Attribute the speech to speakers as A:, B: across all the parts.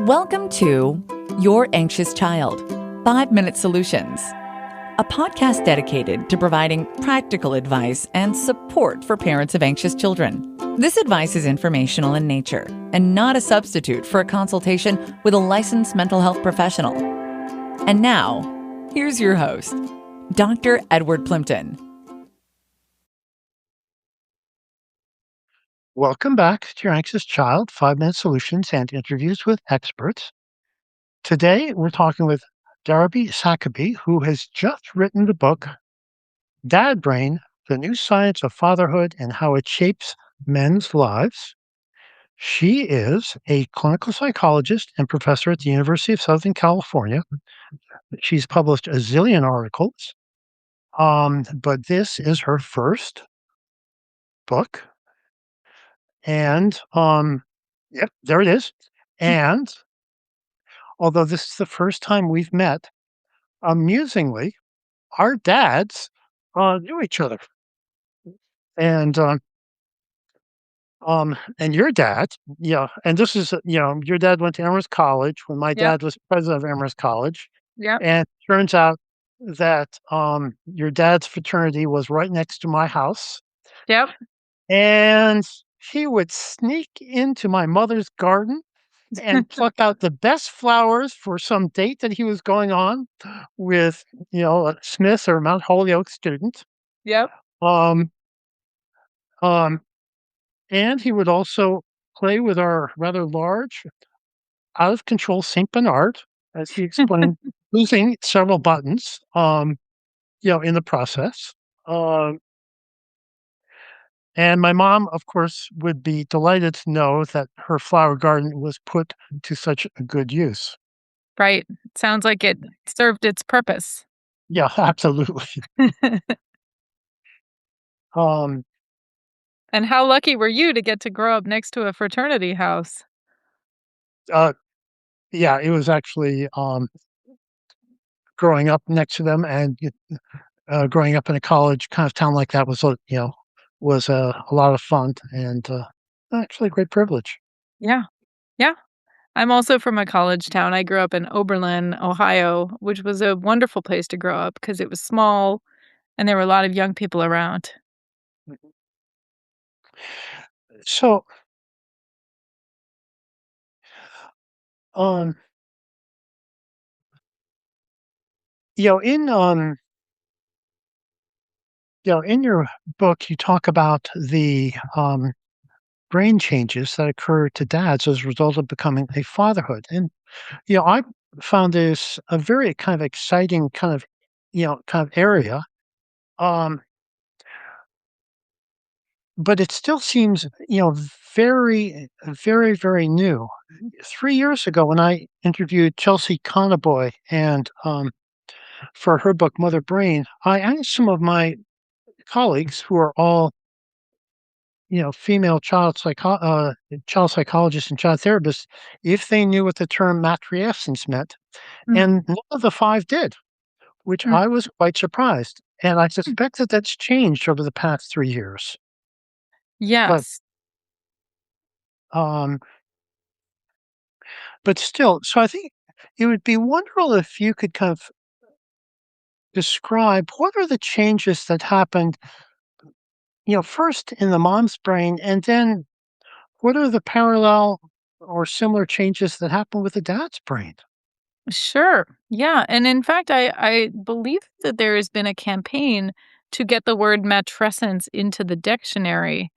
A: Welcome to Your Anxious Child, 5-Minute Solutions, a podcast dedicated to providing practical advice and support for parents of anxious children. This advice is informational in nature and not a substitute for a consultation with a licensed mental health professional. And now, here's your host, Dr. Edward Plimpton.
B: Welcome back to Your Anxious Child, 5-Minute Solutions and Interviews with Experts. Today, we're talking with Darby Saxbe, who has just written the book, Dad Brain, The New Science of Fatherhood and How It Shapes Men's Lives. She is a clinical psychologist and professor at the University of Southern California. She's published a zillion articles, but this is her first book. And, yep, there it is. And although this is the first time we've met, amusingly, our dads knew each other. And and your dad, and this is, your dad went to Amherst College when my
C: Yep.
B: dad was president of Amherst College.
C: Yep.
B: And it turns out that your dad's fraternity was right next to my house.
C: Yep.
B: And he would sneak into my mother's garden and pluck out the best flowers for some date that he was going on with, a Smith or Mount Holyoke student.
C: Yep.
B: Um, and he would also play with our rather large, out of control Saint Bernard, as he explained, losing several buttons, in the process. And my mom, of course, would be delighted to know that her flower garden was put to such a good use.
C: Right. Sounds like it served its purpose.
B: Yeah, absolutely. Um,
C: And how lucky were you to get to grow up next to a fraternity house?
B: yeah, it was actually growing up next to them and growing up in a college kind of town like that was, a lot of fun and actually a great privilege.
C: Yeah. Yeah. I'm also from a college town. I grew up in Oberlin, Ohio, which was a wonderful place to grow up because it was small and there were a lot of young people around.
B: So, um, you know, in um, in your book, you talk about the brain changes that occur to dads as a result of becoming a fatherhood. And, I found this a very kind of exciting kind of area. Um, but it still seems, very, very, very new. 3 years ago, when I interviewed Chelsea Conaboy and for her book Mother Brain, I asked some of my colleagues who are all female child psychologists and child therapists, if they knew what the term matreescence meant,
C: Mm.
B: and none of the five did, which
C: Mm.
B: I was quite surprised. And I suspect that that's changed over the past 3 years. But,
C: Yes.
B: um, but still, so I think it would be wonderful if you could kind of describe what are the changes that happened, first in the mom's brain, and then what are the parallel or similar changes that happen with the dad's brain?
C: Sure. Yeah. And in fact, I believe that there has been a campaign to get the word matrescence into the dictionary.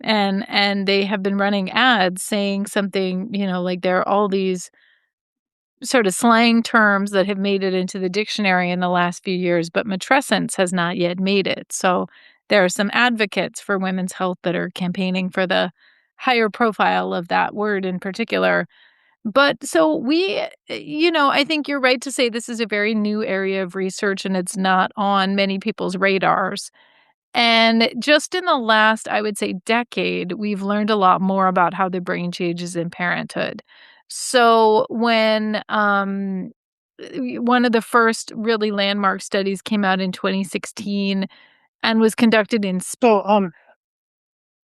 C: And they have been running ads saying something, like there are all these sort of slang terms that have made it into the dictionary in the last few years, but matrescence has not yet made it. So there are some advocates for women's health that are campaigning for the higher profile of that word in particular. But so I think you're right to say this is a very new area of research and it's not on many people's radars. And just in the last, I would say, decade, we've learned a lot more about how the brain changes in parenthood. So when one of the first really landmark studies came out in 2016 and was conducted in
B: So,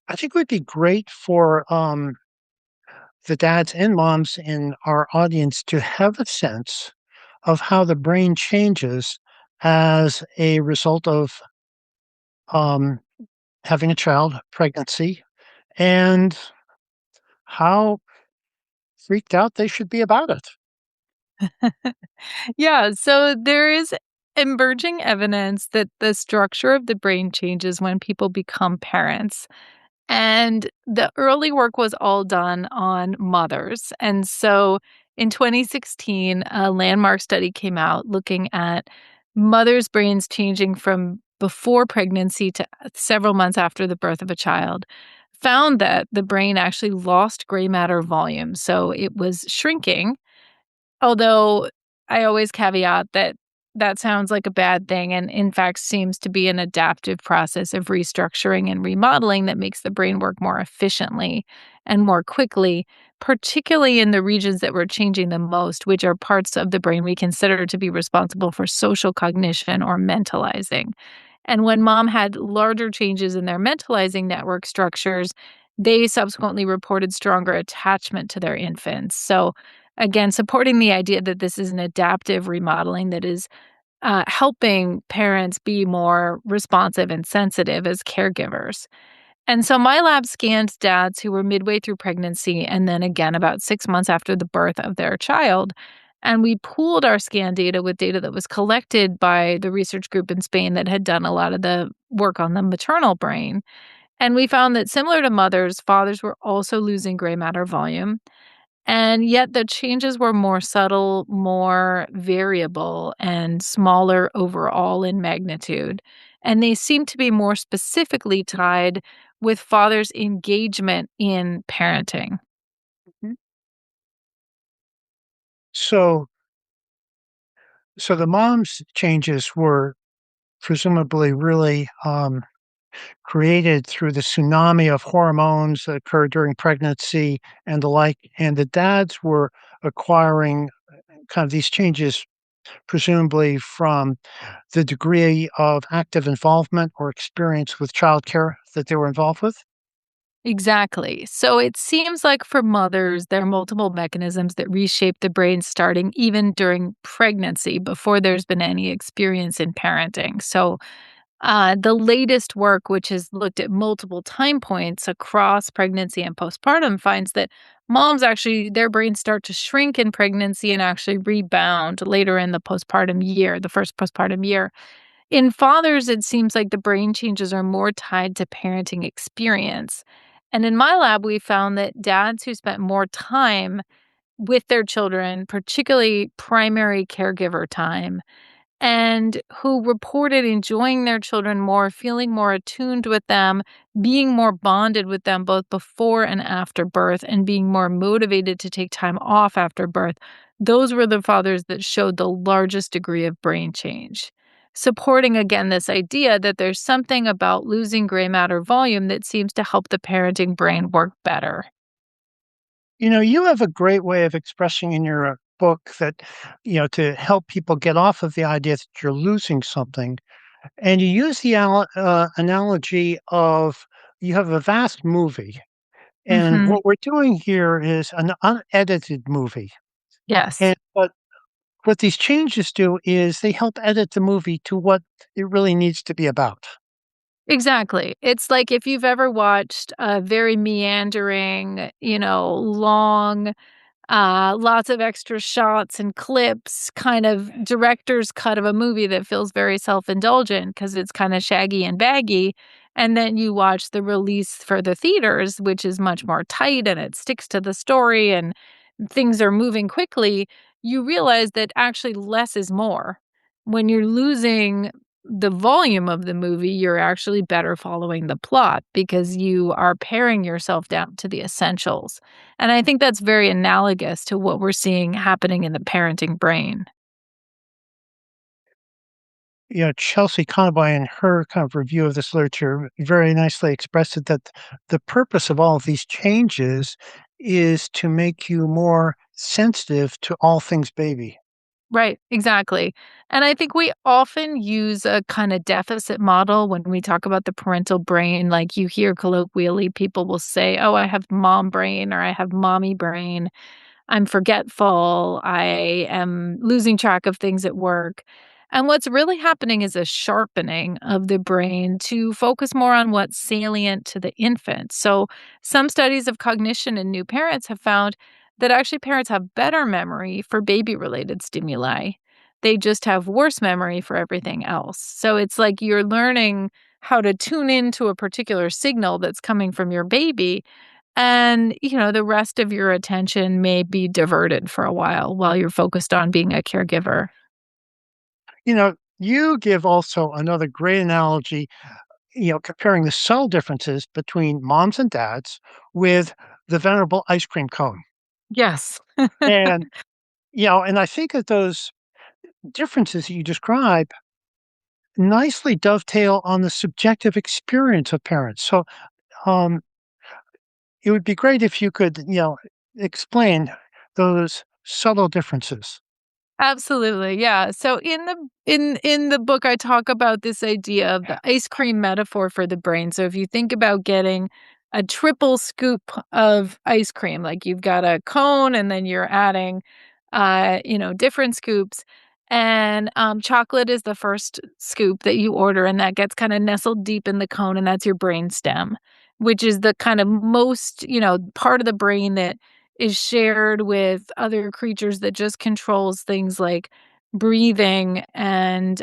B: I think it would be great for the dads and moms in our audience to have a sense of how the brain changes as a result of um, having a child, pregnancy, and how freaked out they should be about it.
C: Yeah, so there is emerging evidence that the structure of the brain changes when people become parents. And the early work was all done on mothers. And so in 2016, a landmark study came out looking at mothers' brains changing from before pregnancy to several months after the birth of a child. Found that the brain actually lost gray matter volume. So it was shrinking. Although I always caveat that that sounds like a bad thing and in fact seems to be an adaptive process of restructuring and remodeling that makes the brain work more efficiently and more quickly, particularly in the regions that were changing the most, which are parts of the brain we consider to be responsible for social cognition or mentalizing. And when mom had larger changes in their mentalizing network structures, they subsequently reported stronger attachment to their infants. So, again, supporting the idea that this is an adaptive remodeling that is helping parents be more responsive and sensitive as caregivers. And so my lab scanned dads who were midway through pregnancy and then again about 6 months after the birth of their child. And we pooled our scan data with data that was collected by the research group in Spain that had done a lot of the work on the maternal brain. And we found that similar to mothers, fathers were also losing gray matter volume. And yet the changes were more subtle, more variable, and smaller overall in magnitude. And they seem to be more specifically tied with fathers' engagement in parenting.
B: Mhm. So, so the mom's changes were presumably really created through the tsunami of hormones that occurred during pregnancy and the like, and the dads were acquiring kind of these changes presumably from the degree of active involvement or experience with childcare that they were involved with?
C: Exactly. So it seems like for mothers, there are multiple mechanisms that reshape the brain starting even during pregnancy before there's been any experience in parenting. So the latest work, which has looked at multiple time points across pregnancy and postpartum, finds that moms actually, their brains start to shrink in pregnancy and actually rebound later in the postpartum year, the first postpartum year. In fathers, it seems like the brain changes are more tied to parenting experience. And in my lab, we found that dads who spent more time with their children, particularly primary caregiver time, and who reported enjoying their children more, feeling more attuned with them, being more bonded with them both before and after birth, and being more motivated to take time off after birth. Those were the fathers that showed the largest degree of brain change. Supporting again this idea that there's something about losing gray matter volume that seems to help the parenting brain work better.
B: You know, you have a great way of expressing in your book that, to help people get off of the idea that you're losing something. And you use the analogy of you have a vast movie. And
C: Hmm.
B: what we're doing here is an unedited movie.
C: Yes.
B: And what these changes do is they help edit the movie to what it really needs to be about.
C: Exactly. It's like if you've ever watched a very meandering, long, lots of extra shots and clips, kind of director's cut of a movie that feels very self-indulgent because it's kinda shaggy and baggy, and then you watch the release for the theaters, which is much more tight and it sticks to the story and things are moving quickly, you realize that actually less is more. When you're losing the volume of the movie, you're actually better following the plot because you are paring yourself down to the essentials. And I think that's very analogous to what we're seeing happening in the parenting brain.
B: Chelsea Conaway in her kind of review of this literature very nicely expressed it that the purpose of all of these changes is to make you more sensitive to all things baby.
C: Right, exactly. And I think we often use a kind of deficit model when we talk about the parental brain. Like you hear colloquially, people will say, "Oh, I have mom brain," or "I have mommy brain." I'm forgetful. I am losing track of things at work. And what's really happening is a sharpening of the brain to focus more on what's salient to the infant. So, some studies of cognition in new parents have found that actually parents have better memory for baby related stimuli. They just have worse memory for everything else. So, it's like you're learning how to tune into a particular signal that's coming from your baby and, the rest of your attention may be diverted for a while you're focused on being a caregiver.
B: You give also another great analogy, comparing the subtle differences between moms and dads with the venerable ice cream cone.
C: Yes.
B: And, and I think that those differences that you describe nicely dovetail on the subjective experience of parents. So, um, it would be great if you could, explain those subtle differences.
C: Absolutely, yeah. So in the book, I talk about this idea of the ice cream metaphor for the brain. So if you think about getting a triple scoop of ice cream, like you've got a cone and then you're adding, different scoops. And chocolate is the first scoop that you order, and that gets kind of nestled deep in the cone, and that's your brain stem, which is the kind of most, part of the brain that is shared with other creatures that just controls things like breathing and,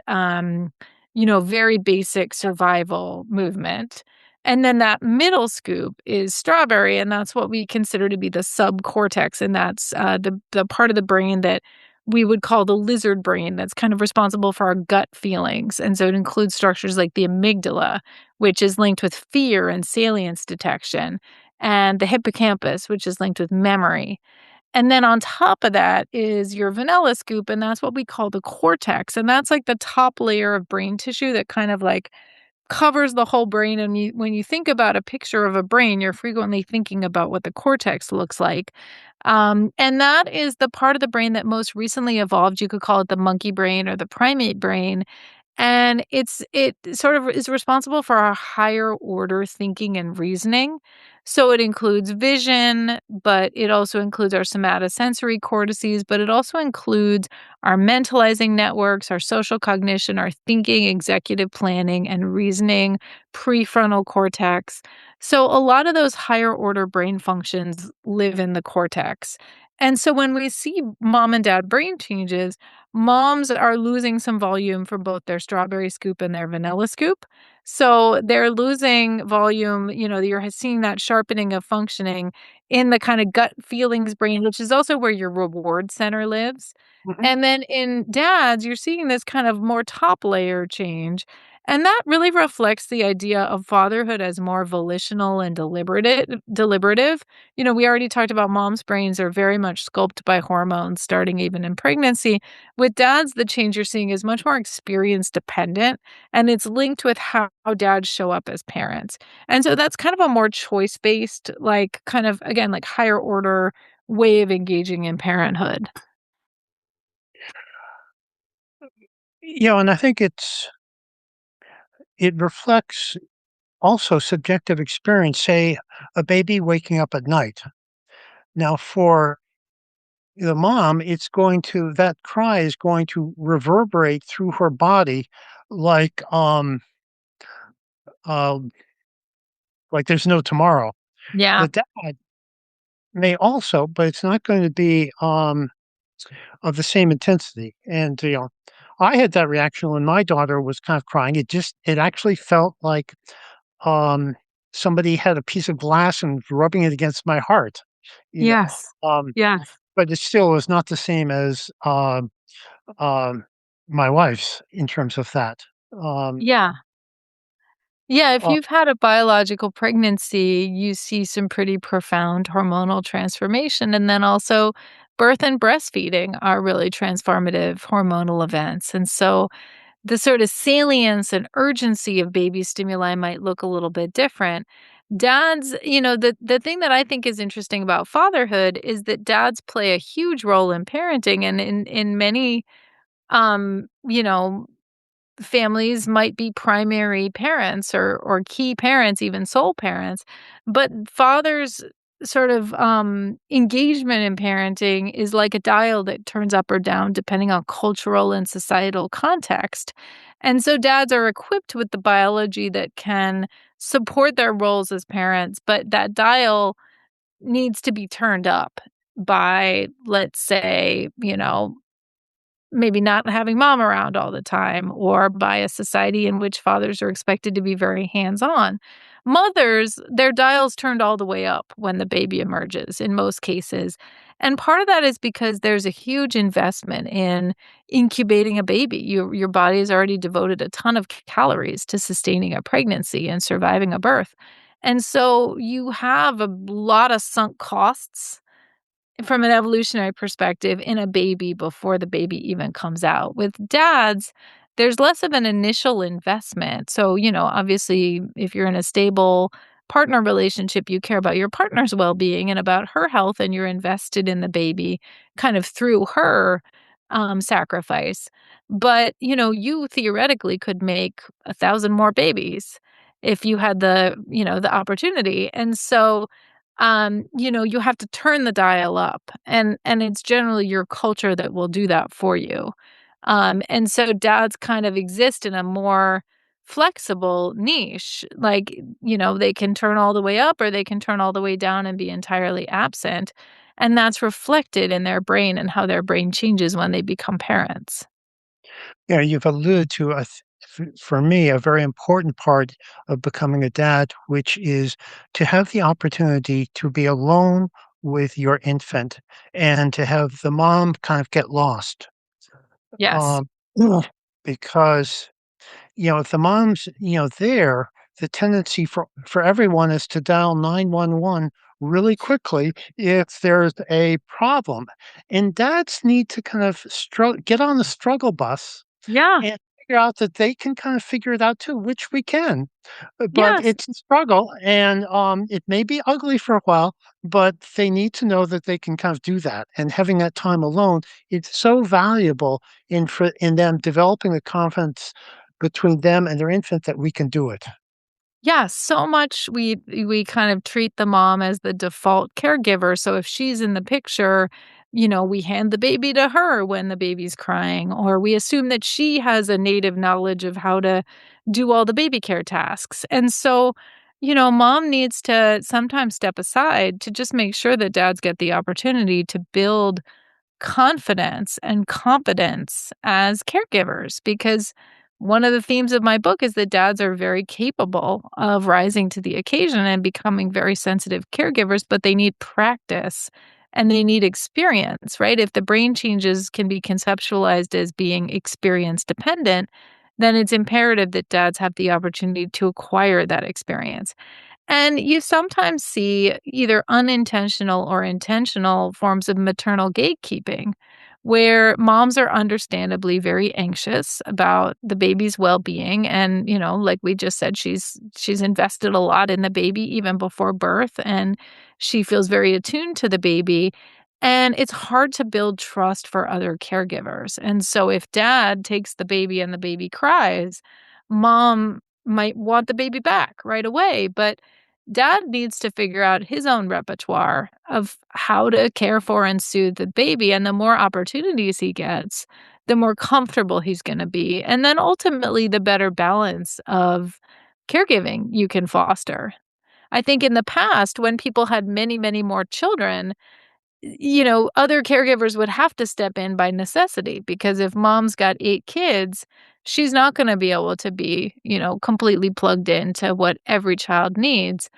C: very basic survival movement. And then that middle scoop is strawberry, and that's what we consider to be the subcortex, and that's the part of the brain that we would call the lizard brain that's kind of responsible for our gut feelings. And so it includes structures like the amygdala, which is linked with fear and salience detection, and the hippocampus, which is linked with memory. And then on top of that is your vanilla scoop, and that's what we call the cortex. And that's like the top layer of brain tissue that kind of like covers the whole brain. And when you think about a picture of a brain, you're frequently thinking about what the cortex looks like. And that is the part of the brain that most recently evolved. You could call it the monkey brain or the primate brain, and it sort of is responsible for our higher order thinking and reasoning. So it includes vision, but it also includes our somatosensory cortices, but it also includes our mentalizing networks, our social cognition, our thinking, executive planning, and reasoning, prefrontal cortex. So a lot of those higher order brain functions live in the cortex. And so when we see mom and dad brain changes, moms are losing some volume from both their strawberry scoop and their vanilla scoop. So they're losing volume, you're seeing that sharpening of functioning in the kind of gut feelings brain, which is also where your reward center lives.
B: Mhm.
C: And then in dads, you're seeing this kind of more top layer change. And that really reflects the idea of fatherhood as more volitional and deliberative. We already talked about mom's brains are very much sculpted by hormones starting even in pregnancy. With dads, the change you're seeing is much more experience dependent, and it's linked with how dads show up as parents. And so that's kind of a more choice based, like kind of, again, like higher order way of engaging in parenthood.
B: And I think it reflects also subjective experience, say a baby waking up at night. Now for the mom, that cry is going to reverberate through her body like uh like there's no tomorrow.
C: Yeah.
B: The dad may also, but it's not going to be of the same intensity. And I had that reaction when my daughter was kind of crying. It actually felt like um somebody had a piece of glass and was rubbing it against my heart, you know.
C: Yes.
B: Um
C: Yes.
B: but it still was not the same as um my wife's in terms of that. Um
C: Yeah. Yeah, if
B: uh,
C: you've had a biological pregnancy, you see some pretty profound hormonal transformation. And then also, birth and breastfeeding are really transformative hormonal events. And so, the sort of salience and urgency of baby stimuli might look a little bit different. Dads, the thing that I think is interesting about fatherhood is that dads play a huge role in parenting, and in many, um, you know, families might be primary parents or key parents, even sole parents, but fathers sort of engagement in parenting is like a dial that turns up or down depending on cultural and societal context. And so dads are equipped with the biology that can support their roles as parents, but that dial needs to be turned up by, let's say, maybe not having mom around all the time, or by a society in which fathers are expected to be very hands-on. Mothers, their dials turned all the way up when the baby emerges in most cases. And part of that is because there's a huge investment in incubating a baby. Your body has already devoted a ton of calories to sustaining a pregnancy and surviving a birth. And so you have a lot of sunk costs from an evolutionary perspective in a baby before the baby even comes out. With dads, there's less of an initial investment. So, obviously, if you're in a stable partner relationship, you care about your partner's well being and about her health, and you're invested in the baby kind of through her sacrifice. But, you theoretically could make 1,000 more babies if you had the opportunity. And so, you have to turn the dial up, and it's generally your culture that will do that for you. And so dads kind of exist in a more flexible niche. Like, they can turn all the way up or they can turn all the way down and be entirely absent. And that's reflected in their brain and how their brain changes when they become parents.
B: Yeah, you've alluded to for me a very important part of becoming a dad, which is to have the opportunity to be alone with your infant and to have the mom kind of get lost.
C: Yes.
B: Um, because if the mom's there, the tendency for everyone is to dial 911 really quickly if there's a problem, and dads need to kind of get on the struggle bus
C: Yeah.
B: and figure out that they can kind of figure it out too, which we can. But
C: Yes.
B: it's a struggle, and it may be ugly for a while, but they need to know that they can kind of do that. And having that time alone, it's so valuable in them developing the confidence between them and their infant that we can do it.
C: Yeah, so much we kind of treat the mom as the default caregiver. So if she's in the picture, we hand the baby to her when the baby's crying, or we assume that she has a native knowledge of how to do all the baby care tasks. And so, mom needs to sometimes step aside to just make sure that dads get the opportunity to build confidence and competence as caregivers, because one of the themes of my book is that dads are very capable of rising to the occasion and becoming very sensitive caregivers, but they need practice and they need experience, right? If the brain changes can be conceptualized as being experience dependent, then it's imperative that dads have the opportunity to acquire that experience. And you sometimes see either unintentional or intentional forms of maternal gatekeeping, where moms are understandably very anxious about the baby's well-being. And, like we just said, she's invested a lot in the baby even before birth, and she feels very attuned to the baby. And it's hard to build trust for other caregivers. And so if dad takes the baby and the baby cries, mom might want the baby back right away. But dad needs to figure out his own repertoire of how to care for and soothe the baby. And the more opportunities he gets, the more comfortable he's going to be. And then ultimately, the better balance of caregiving you can foster. I think in the past, when people had many, many more children, other caregivers would have to step in by necessity, because if mom's got 8 kids, she's not going to be able to be, completely plugged into what every child needs.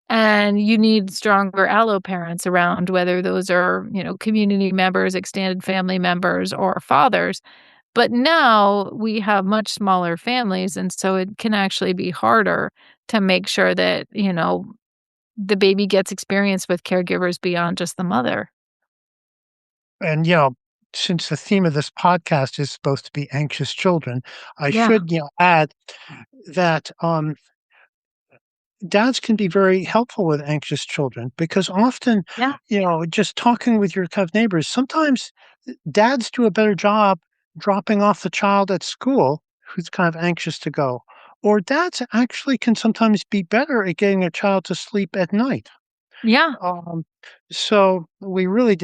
C: And you need stronger allo parents around, whether those are, community members, extended family members, or fathers. But now we have much smaller families. And so it can actually be harder to make sure that, the baby gets experience with caregivers beyond just the mother.
B: And, since the theme of this podcast is supposed to be anxious children, I
C: Yeah.
B: should, add that dads can be very helpful with anxious children because often,
C: Yeah.
B: just talking with your kind of neighbors, sometimes dads do a better job dropping off the child at school who's kind of anxious to go. Or dads actually can sometimes be better at getting a child to sleep at night.
C: Yeah.
B: Um, so we really,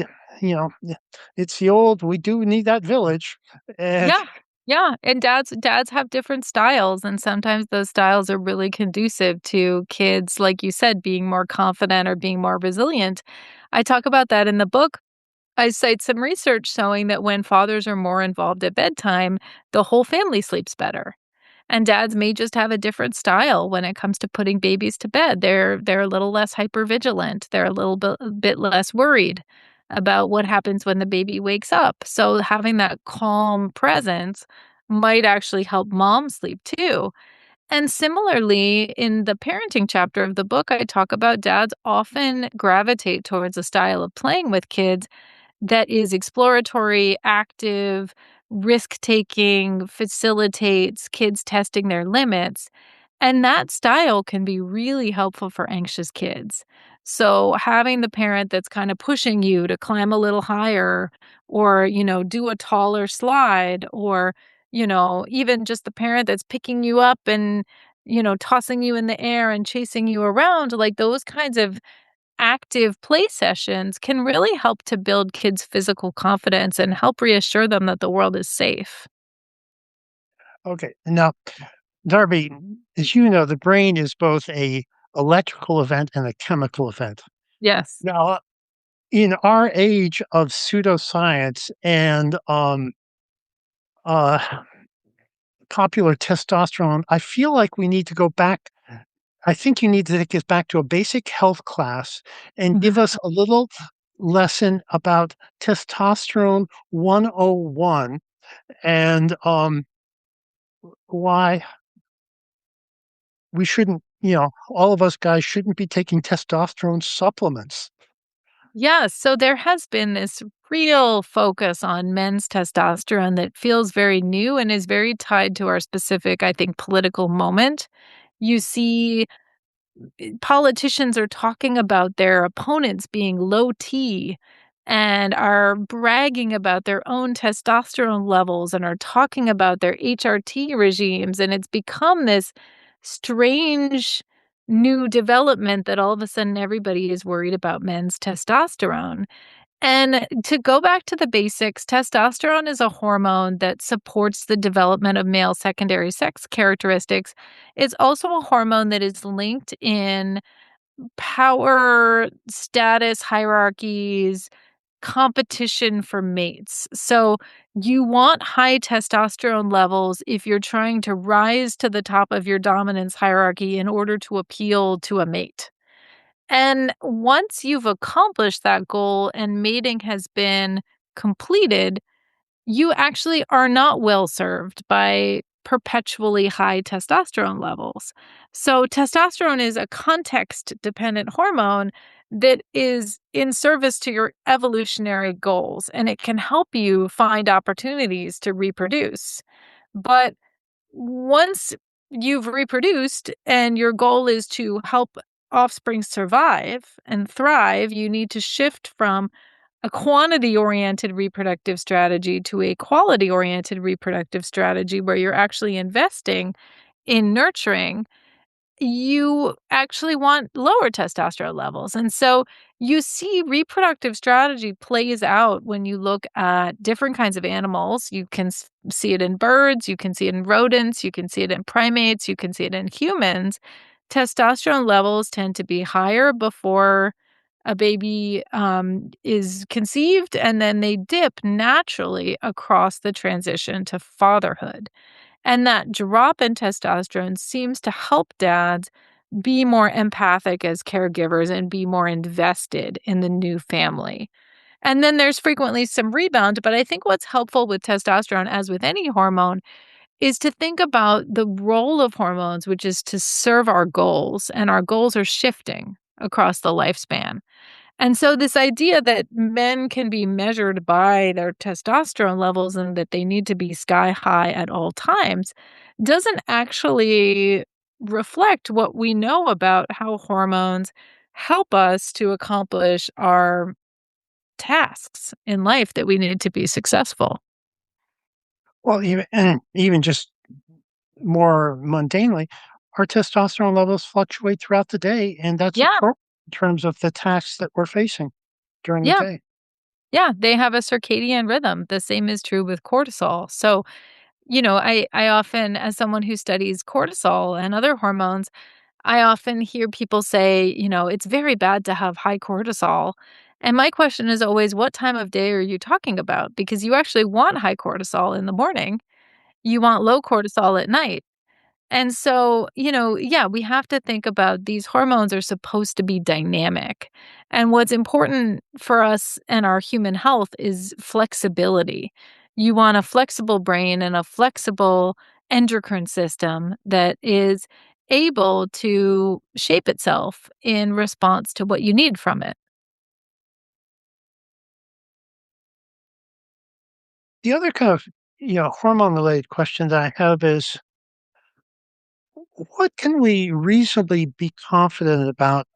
B: it's the old, we do need that village. And
C: Yeah. Yeah, and dads have different styles, and sometimes those styles are really conducive to kids, like you said, being more confident or being more resilient. I talk about that in the book. I cite some research showing that when fathers are more involved at bedtime, the whole family sleeps better. And dads may just have a different style when it comes to putting babies to bed. They're a little less hypervigilant. They're a bit less worried about what happens when the baby wakes up. So having that calm presence might actually help mom sleep too. And similarly, in the parenting chapter of the book, I talk about dads often gravitate towards a style of playing with kids that is exploratory, active, risk taking, facilitates kids testing their limits. And that style can be really helpful for anxious kids. So, having the parent that's kind of pushing you to climb a little higher or, do a taller slide or, even just the parent that's picking you up and, tossing you in the air and chasing you around, like those kinds of active play sessions can really help to build kids' physical confidence and help reassure them that the world is safe.
B: okay, now, Darby, as you know, the brain is both a electrical event and a chemical event.
C: Yes.
B: Now, in our age of pseudoscience and uh, popular testosterone, I feel like we need to go back. I think you need to take us back to a basic health class and give us a little lesson about testosterone 101 and why we shouldn't, all of us guys shouldn't be taking testosterone supplements.
C: Yeah, so there has been this real focus on men's testosterone that feels very new and is very tied to our specific, I think, political moment. You see politicians are talking about their opponents being low T and are bragging about their own testosterone levels and are talking about their HRT regimes. And it's become this strange new development that all of a sudden everybody is worried about men's testosterone. And to go back to the basics, testosterone is a hormone that supports the development of male secondary sex characteristics. It's also a hormone that is linked in power, status hierarchies, competition for mates. So you want high testosterone levels if you're trying to rise to the top of your dominance hierarchy in order to appeal to a mate. And once you've accomplished that goal and mating has been completed, you actually are not well served by perpetually high testosterone levels. So, testosterone is a context dependent hormone that is in service to your evolutionary goals, and it can help you find opportunities to reproduce. But once you've reproduced and your goal is to help offspring survive and thrive, you need to shift from a quantity oriented reproductive strategy to a quality oriented reproductive strategy where you're actually investing in nurturing. You actually want lower testosterone levels. And so you see reproductive strategy plays out when you look at different kinds of animals. You can see it in birds, you can see it in rodents, you can see it in primates, you can see it in humans. Testosterone levels tend to be higher before a baby is conceived, and then they dip naturally across the transition to fatherhood. And that drop in testosterone seems to help dads be more empathic as caregivers and be more invested in the new family. And then there's frequently some rebound, but I think what's helpful with testosterone, as with any hormone, is to think about the role of hormones, which is to serve our goals, and our goals are shifting across the lifespan. And so, this idea that men can be measured by their testosterone levels and that they need to be sky high at all times doesn't actually reflect what we know about how hormones help us to accomplish our tasks in life that we need to be successful.
B: Well, even just more mundanely, our testosterone levels fluctuate throughout the day, and that's
C: Yeah,
B: appropriate in terms of the tasks that we're facing during the
C: yeah,
B: day.
C: yeah. They have a circadian rhythm. The same is true with cortisol. So, I often, as someone who studies cortisol and other hormones, I often hear people say, it's very bad to have high cortisol. And my question is always, what time of day are you talking about? Because you actually want high cortisol in the morning, you want low cortisol at night. And so, yeah, we have to think about these hormones are supposed to be dynamic. And what's important for us and our human health is flexibility. You want a flexible brain and a flexible endocrine system that is able to shape itself in response to what you need from it.
B: The other kind of, hormone related question that I have is what can we reasonably be confident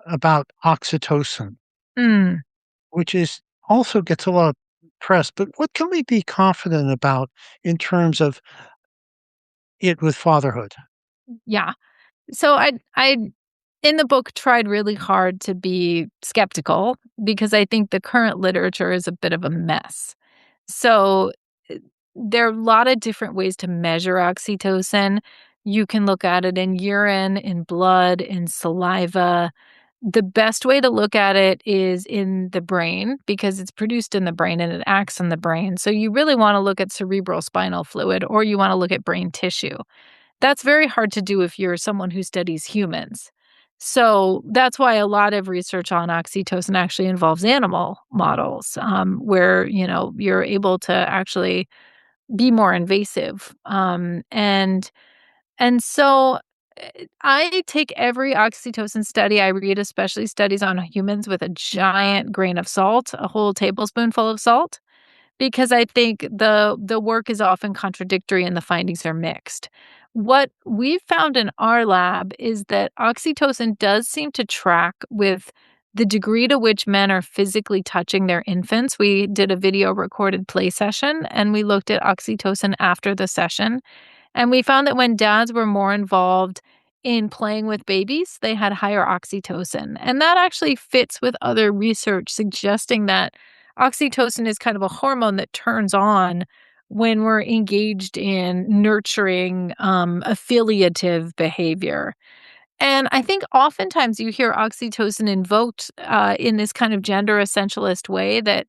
B: about oxytocin,
C: Mm,
B: which is also gets a lot of press, but what can we be confident about in terms of it with fatherhood?
C: yeah. So I in the book tried really hard to be skeptical because I think the current literature is a bit of a mess. So uh, there are a lot of different ways to measure oxytocin. You can look at it in urine, in blood, in saliva. The best way to look at it is in the brain because it's produced in the brain and it acts in the brain. So you really want to look at cerebral spinal fluid or you want to look at brain tissue. That's very hard to do if you're someone who studies humans. So that's why a lot of research on oxytocin actually involves animal models, where you're able to actually be more invasive. And so I take every oxytocin study I read, especially studies on humans, with a giant grain of salt, a whole tablespoonful of salt because I think the work is often contradictory and the findings are mixed. What we've found in our lab is that oxytocin does seem to track with the degree to which men are physically touching their infants. We did a video recorded play session and we looked at oxytocin after the session. And we found that when dads were more involved in playing with babies, they had higher oxytocin. And that actually fits with other research suggesting that oxytocin is kind of a hormone that turns on when we're engaged in nurturing affiliative behavior. And I think oftentimes you hear oxytocin invoked in this kind of gender essentialist way that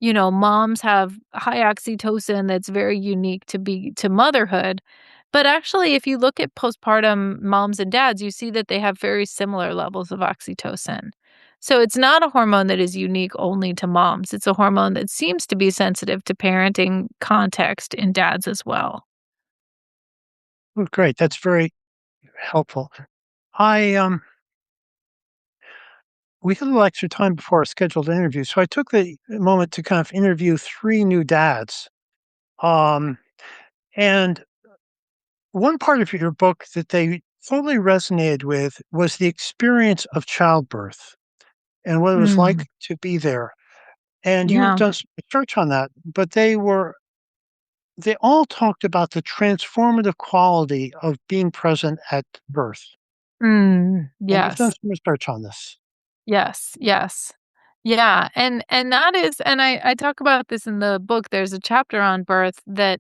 C: moms have high oxytocin that's very unique to motherhood. But actually, if you look at postpartum moms and dads, you see that they have very similar levels of oxytocin. So it's not a hormone that is unique only to moms. It's a hormone that seems to be sensitive to parenting context in dads as well.
B: Oh, great. That's very helpful. I We had a little extra time before our scheduled interview, so I took the moment to kind of interview three new dads. Um, and one part of your book that they totally resonated with was the experience of childbirth and what it was
C: Mm,
B: like to be there. And you've
C: yeah.
B: done some research on that, but they all talked about the transformative quality of being present at birth. And you've done
C: Yes.
B: some research on this.
C: Yes. Yes. Yeah. And that is, and I talk about this in the book. There's a chapter on birth that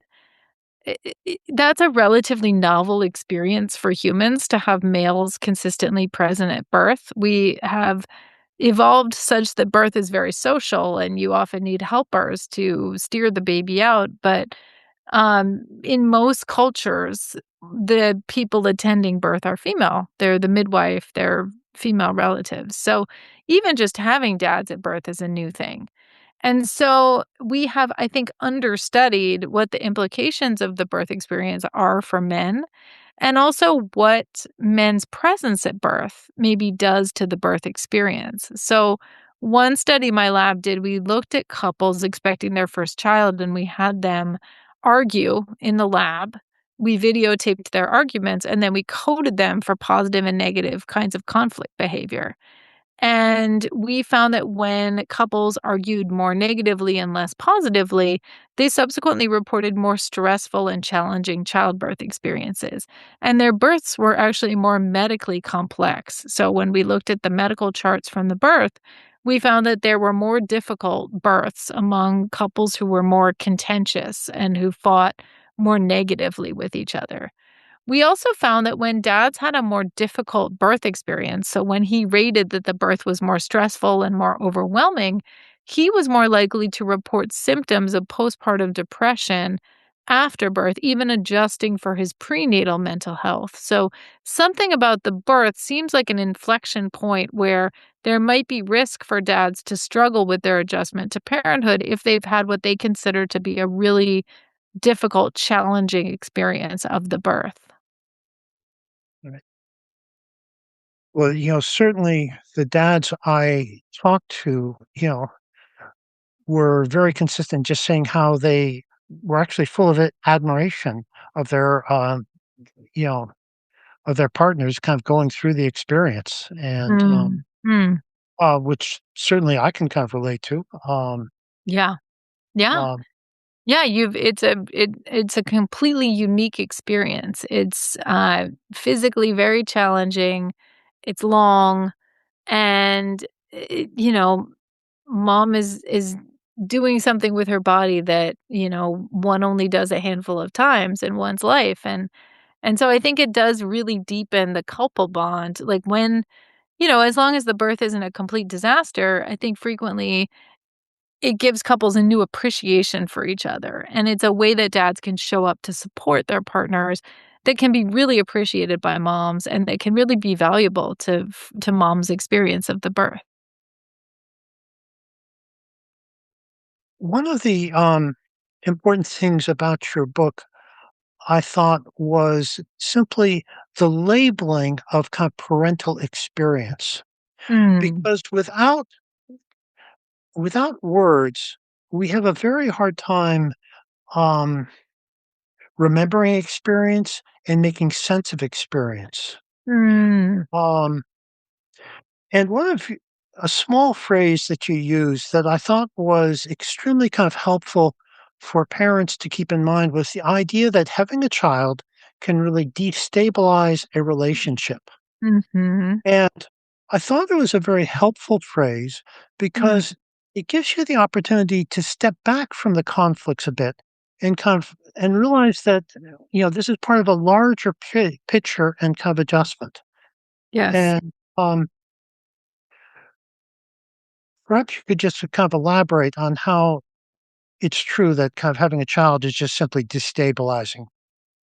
C: that's a relatively novel experience for humans to have males consistently present at birth. We have evolved such that birth is very social and you often need helpers to steer the baby out. But in most cultures, the people attending birth are female. They're the midwife, they're female relatives. So even just having dads at birth is a new thing. And so we have, I think, understudied what the implications of the birth experience are for men and also what men's presence at birth maybe does to the birth experience. So, one study my lab did, we looked at couples expecting their first child and we had them argue in the lab we videotaped their arguments, and then we coded them for positive and negative kinds of conflict behavior. And we found that when couples argued more negatively and less positively, they subsequently reported more stressful and challenging childbirth experiences. And their births were actually more medically complex. So when we looked at the medical charts from the birth, we found that there were more difficult births among couples who were more contentious and who fought more negatively with each other. We also found that when dads had a more difficult birth experience, so when he rated that the birth was more stressful and more overwhelming, he was more likely to report symptoms of postpartum depression after birth, even adjusting for his prenatal mental health. So, something about the birth seems like an inflection point where there might be risk for dads to struggle with their adjustment to parenthood if they've had what they consider to be a really difficult, challenging experience of the birth.
B: Right. Well, certainly the dads I talked to, were very consistent, just saying how they were actually full of admiration of you know, of their partners kind of going through the experience, and
C: Mm, mm.
B: which certainly I can kind of relate to.
C: Yeah. Yeah.
B: Um,
C: Yeah, it's a completely unique experience. It's, physically very challenging, it's long, and, mom is doing something with her body that, one only does a handful of times in one's life, and so I think it does really deepen the couple bond, like, when as long as the birth isn't a complete disaster, I think frequently it gives couples a new appreciation for each other, and it's a way that dads can show up to support their partners that can be really appreciated by moms and that can really be valuable to mom's experience of the birth.
B: One of the important things about your book, I thought, was simply the labeling of kind of parental experience,
C: Mm,
B: because without words, we have a very hard time um, remembering experience and making sense of experience.
C: mm,
B: Um, and a small phrase that you use that I thought was extremely kind of helpful for parents to keep in mind was the idea that having a child can really destabilize a relationship.
C: mhm,
B: And I thought it was a very helpful phrase
C: mm,
B: because it gives you the opportunity to step back from the conflicts a bit and and realize that this is part of a larger picture and kind of adjustment.
C: yes.
B: And perhaps you could just kind of elaborate on how it's true that kind of having a child is just simply destabilizing.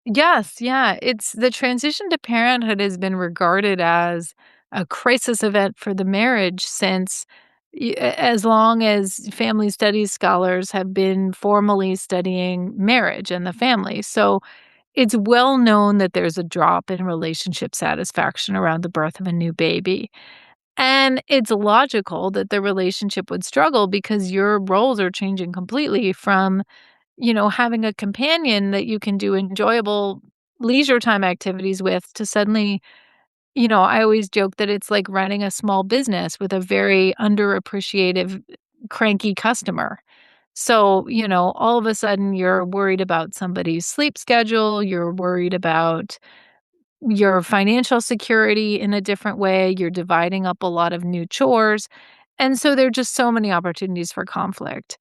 C: Yes, yeah, it's the transition to parenthood has been regarded as a crisis event for the marriage since as long as family studies scholars have been formally studying marriage and the family. So it's well known that there's a drop in relationship satisfaction around the birth of a new baby. And it's logical that the relationship would struggle because your roles are changing completely from having a companion that you can do enjoyable leisure time activities with to suddenly, I always joke that it's like running a small business with a very underappreciative, cranky customer. So, all of a sudden you're worried about somebody's sleep schedule, you're worried about your financial security in a different way, you're dividing up a lot of new chores. And so there are just so many opportunities for conflict.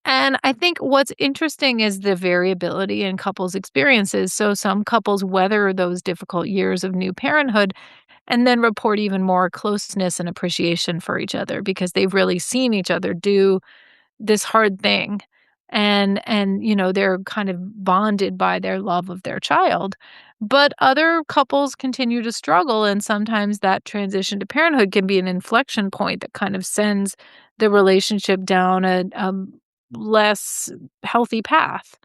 C: And I think what's interesting is the variability in couples' experiences. So some couples weather those difficult years of new parenthood and then report even more closeness and appreciation for each other because they've really seen each other do this hard thing. And they're kind of bonded by their love of their child. But other couples continue to struggle, and sometimes that transition to parenthood can be an inflection point that kind of sends the relationship down a less healthy path.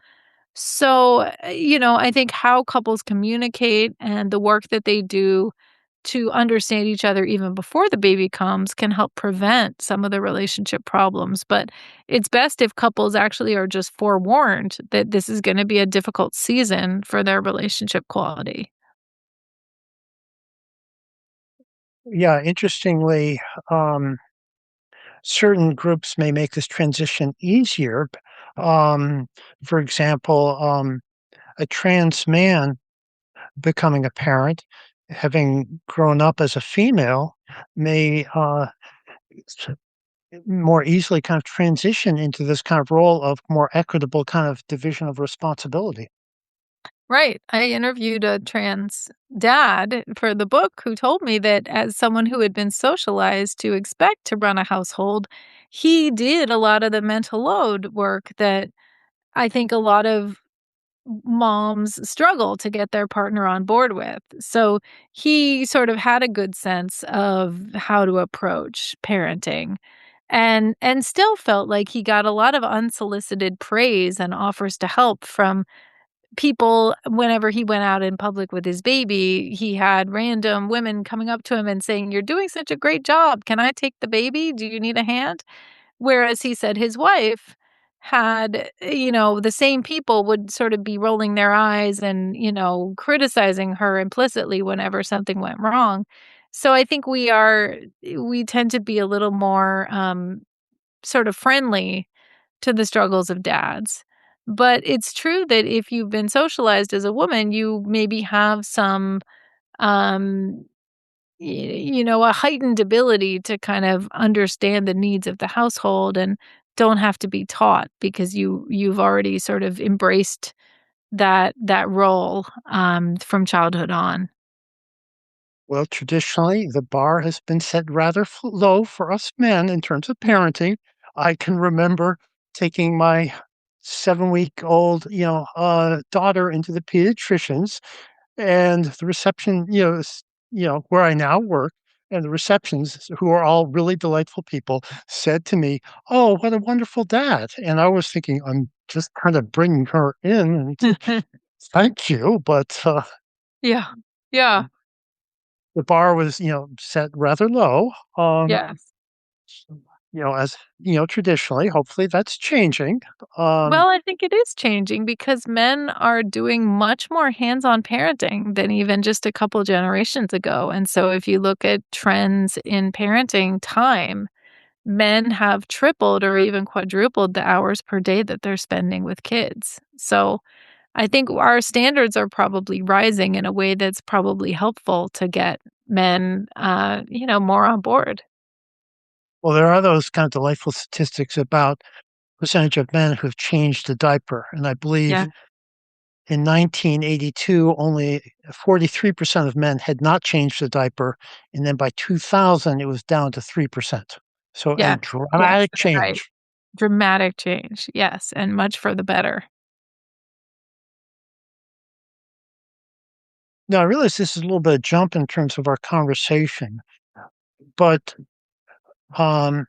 C: So, I think how couples communicate and the work that they do to understand each other even before the baby comes can help prevent some of the relationship problems. But it's best if couples actually are just forewarned that this is going to be a difficult season for their relationship quality.
B: Yeah, interestingly, um, certain groups may make this transition easier. Um, for example, a trans man becoming a parent, having grown up as a female, may s- more easily kind of transition into this kind of role of more equitable kind of division of responsibility.
C: Right. I interviewed a trans dad for the book who told me that as someone who had been socialized to expect to run a household, he did a lot of the mental load work that I think a lot of moms struggle to get their partner on board with. So he sort of had a good sense of how to approach parenting and still felt like he got a lot of unsolicited praise and offers to help from people. Whenever he went out in public with his baby, he had random women coming up to him and saying, "You're doing such a great job. Can I take the baby? Do you need a hand?" Whereas he said his wife had, the same people would sort of be rolling their eyes and, criticizing her implicitly whenever something went wrong. So I think we tend to be a little more sort of friendly to the struggles of dads. But it's true that if you've been socialized as a woman, you maybe have some um a heightened ability to kind of understand the needs of the household and don't have to be taught because you've already sort of embraced that role from childhood on.
B: Well, traditionally, the bar has been set rather low for us men in terms of parenting. I can remember taking my 7-week-old, daughter into the pediatricians, and the reception, where I now work, and the receptions, who are all really delightful people, said to me, "Oh, what a wonderful dad." And I was thinking, I'm just kind of bringing her in and thank you, but
C: Yeah. Yeah.
B: the bar was, set rather low.
C: Yes.
B: As traditionally, hopefully that's changing. Um,
C: Well, I think it is changing because men are doing much more hands-on parenting than even just a couple generations ago. And so if you look at trends in parenting time, men have tripled or even quadrupled the hours per day that they're spending with kids. So I think our standards are probably rising in a way that's probably helpful to get men, more on board.
B: well, there are those kind of delightful statistics about percentage of men who've changed the diaper, and I believe
C: Yeah.
B: in 1982, only 43% of men had not changed the diaper, and then by 2000, it was down to 3%. So a
C: Yes. Yes,
B: dramatic
C: that's right.
B: change.
C: Dramatic change. Yes, and much for the better.
B: Now, I realize this is a little bit of jump in terms of our conversation, but um,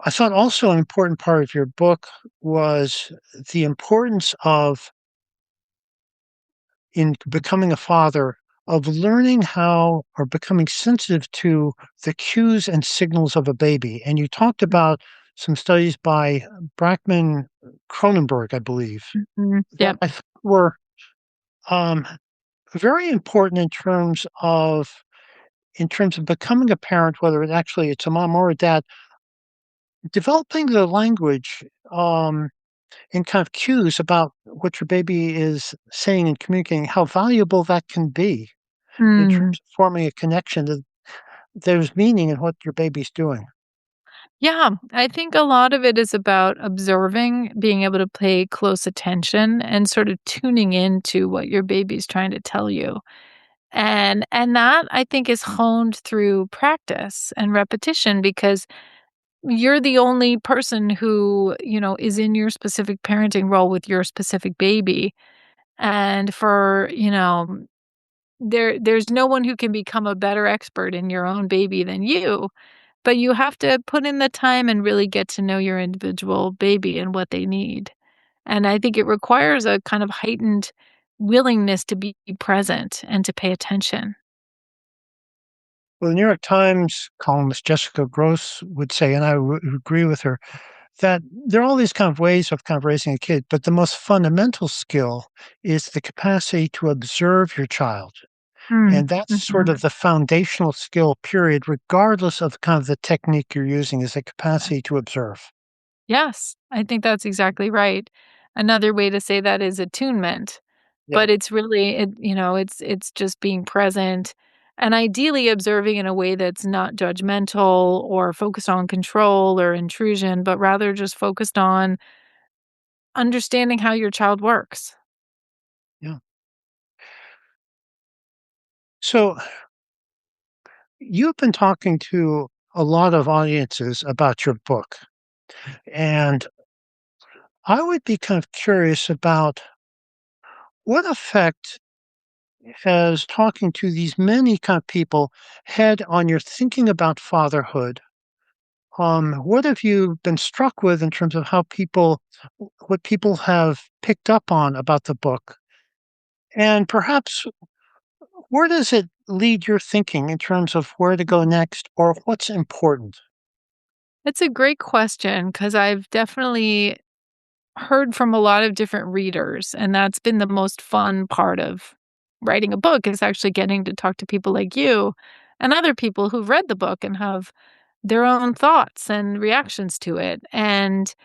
B: I thought also an important part of your book was the importance of, in becoming a father, of learning how or becoming sensitive to the cues and signals of a baby. And you talked about some studies by Brackman Cronenberg, I believe,
C: Mhm.
B: that
C: Yep.
B: I thought were um, very important in terms of becoming a parent, whether it's a mom or a dad, developing the language and kind of cues about what your baby is saying and communicating, how valuable that can be in terms
C: Mm.
B: of forming a connection that there's meaning in what your baby's doing.
C: Yeah, I think a lot of it is about observing, being able to pay close attention and sort of tuning into what your baby's trying to tell you. And that I think is honed through practice and repetition because you're the only person who, is in your specific parenting role with your specific baby. And there's no one who can become a better expert in your own baby than you. But you have to put in the time and really get to know your individual baby and what they need. And I think it requires a kind of heightened willingness to be present and to pay attention.
B: Well, the New York Times columnist Jessica Gross would say, and I would agree with her, that there are all these kind of ways of kind of raising a kid, but the most fundamental skill is the capacity to observe your child.
C: Mm,
B: And that's sort
C: mhm.
B: of the foundational skill, period, regardless of kind of the technique you're using, is a capacity to observe.
C: Yes, I think that's exactly right. Another way to say that is attunement,
B: Yeah.
C: but it's really it's just being present and ideally observing in a way that's not judgmental or focused on control or intrusion, but rather just focused on understanding how your child works.
B: Yeah. So you've been talking to a lot of audiences about your book, and I would be kind of curious about what effect has talking to these many kind of people had on your thinking about fatherhood. What have you been struck with in terms of how what people have picked up on about the book? And perhaps where does it lead your thinking in terms of where to go next or what's important?
C: It's a great question because I've definitely heard from a lot of different readers, and that's been the most fun part of writing a book is actually getting to talk to people like you and other people who've read the book and have their own thoughts and reactions to it. And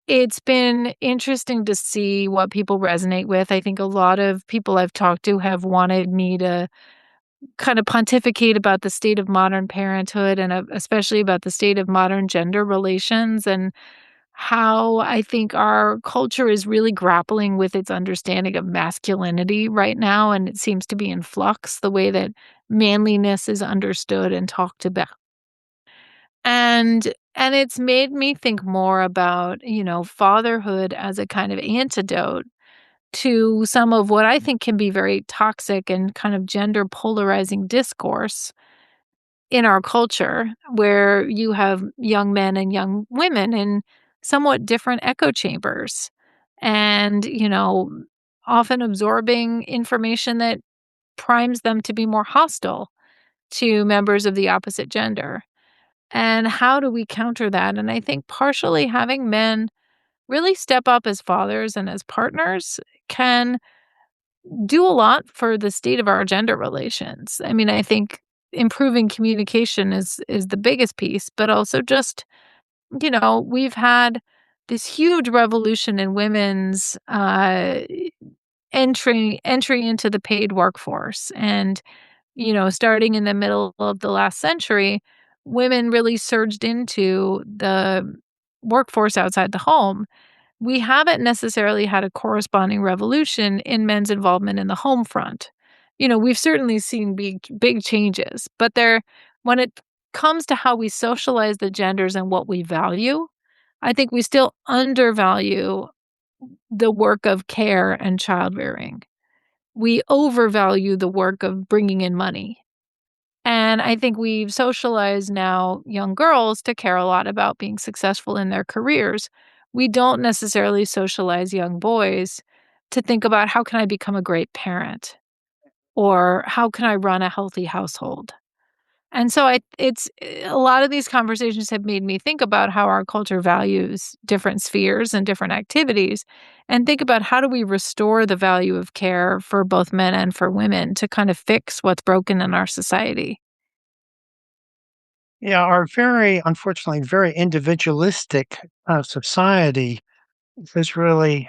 C: it's been interesting to see what people resonate with. I think a lot of people I've talked to have wanted me to kind of pontificate about the state of modern parenthood and especially about the state of modern gender relations and how I think our culture is really grappling with its understanding of masculinity right now. And it seems to be in flux the way that manliness is understood and talked about. And it's made me think more about, fatherhood as a kind of antidote to some of what I think can be very toxic and kind of gender polarizing discourse in our culture, where you have young men and young women in somewhat different echo chambers and, often absorbing information that primes them to be more hostile to members of the opposite gender. And how do we counter that? And I think partially having men really step up as fathers and as partners can do a lot for the state of our gender relations. I mean, I think improving communication is the biggest piece, but also just, we've had this huge revolution in women's entry into the paid workforce. And, starting in the middle of the last century, women really surged into the workforce outside the home. We haven't necessarily had a corresponding revolution in men's involvement in the home front. We've certainly seen big changes, but when it comes to how we socialize the genders and what we value, I think we still undervalue the work of care and child rearing. We overvalue the work of bringing in money. And I think we've socialized now young girls to care a lot about being successful in their careers. We don't necessarily socialize young boys to think about how can I become a great parent or how can I run a healthy household. And so a lot of these conversations have made me think about how our culture values different spheres and different activities and think about how do we restore the value of care for both men and for women to kind of fix what's broken in our society.
B: Yeah, our unfortunately, very individualistic society has really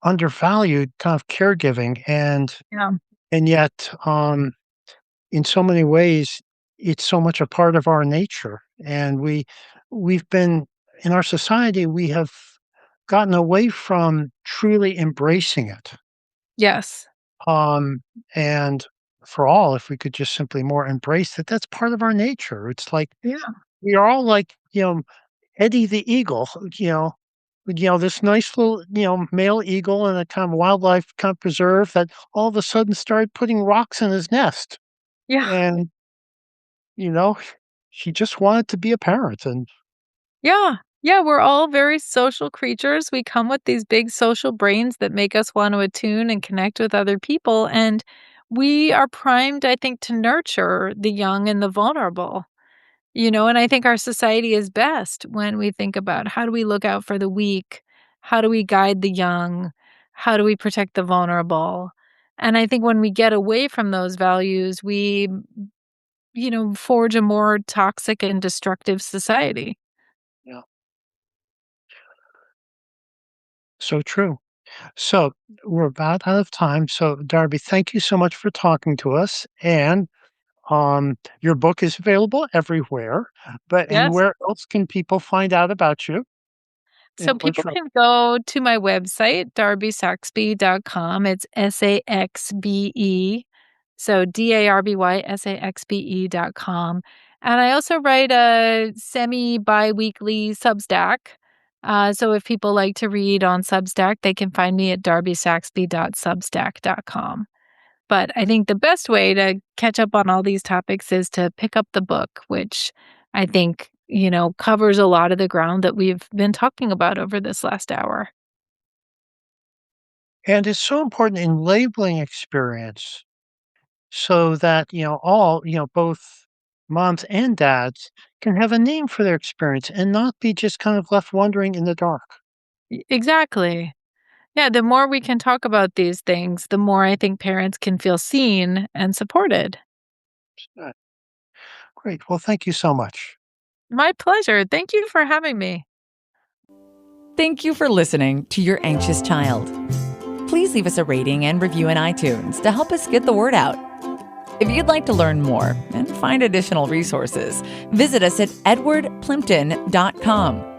B: undervalued kind of caregiving,
C: Yeah.
B: and yet, in so many ways, it's so much a part of our nature, and we've been in our society, we have gotten away from truly embracing it.
C: Yes.
B: Um, and for all, if we could just simply more embrace that, that's part of our nature. It's like
C: Yeah.
B: we are all like, Eddie the eagle, this nice little, male eagle in a kind of wildlife kind of preserve that all of a sudden started putting rocks in his nest.
C: Yeah.
B: And, you know, he just wanted to be a parent. And
C: Yeah. Yeah, we're all very social creatures. We come with these big social brains that make us want to attune and connect with other people. And we are primed, I think, to nurture the young and the vulnerable. And I think our society is best when we think about how do we look out for the weak? How do we guide the young? How do we protect the vulnerable? And I think when we get away from those values, we, forge a more toxic and destructive society.
B: Yeah. So true. So we're about out of time. So Darby, thank you so much for talking to us. And your book is available everywhere. And
C: Yes.
B: where else can people find out about you?
C: So
B: What's
C: people
B: your
C: can go to my website, darbysaxbe.com. It's SAXBE. So DARBYSAXBE.com. And I also write a semi-bi-weekly Substack. So if people like to read on Substack, they can find me at darbysaxbe.substack.com. But I think the best way to catch up on all these topics is to pick up the book, which I think, covers a lot of the ground that we've been talking about over this last hour.
B: And it's so important in labeling experience so that, all, both moms and dads can have a name for their experience and not be just kind of left wondering in the dark.
C: Exactly. Yeah, the more we can talk about these things, the more I think parents can feel seen and supported.
B: Uh, Great. Well, thank you so much.
C: My pleasure. Thank you for having me.
A: Thank you for listening to Your Anxious Child. Please leave us a rating and review in iTunes to help us get the word out. If you'd like to learn more and find additional resources, visit us at edwardplimpton.com.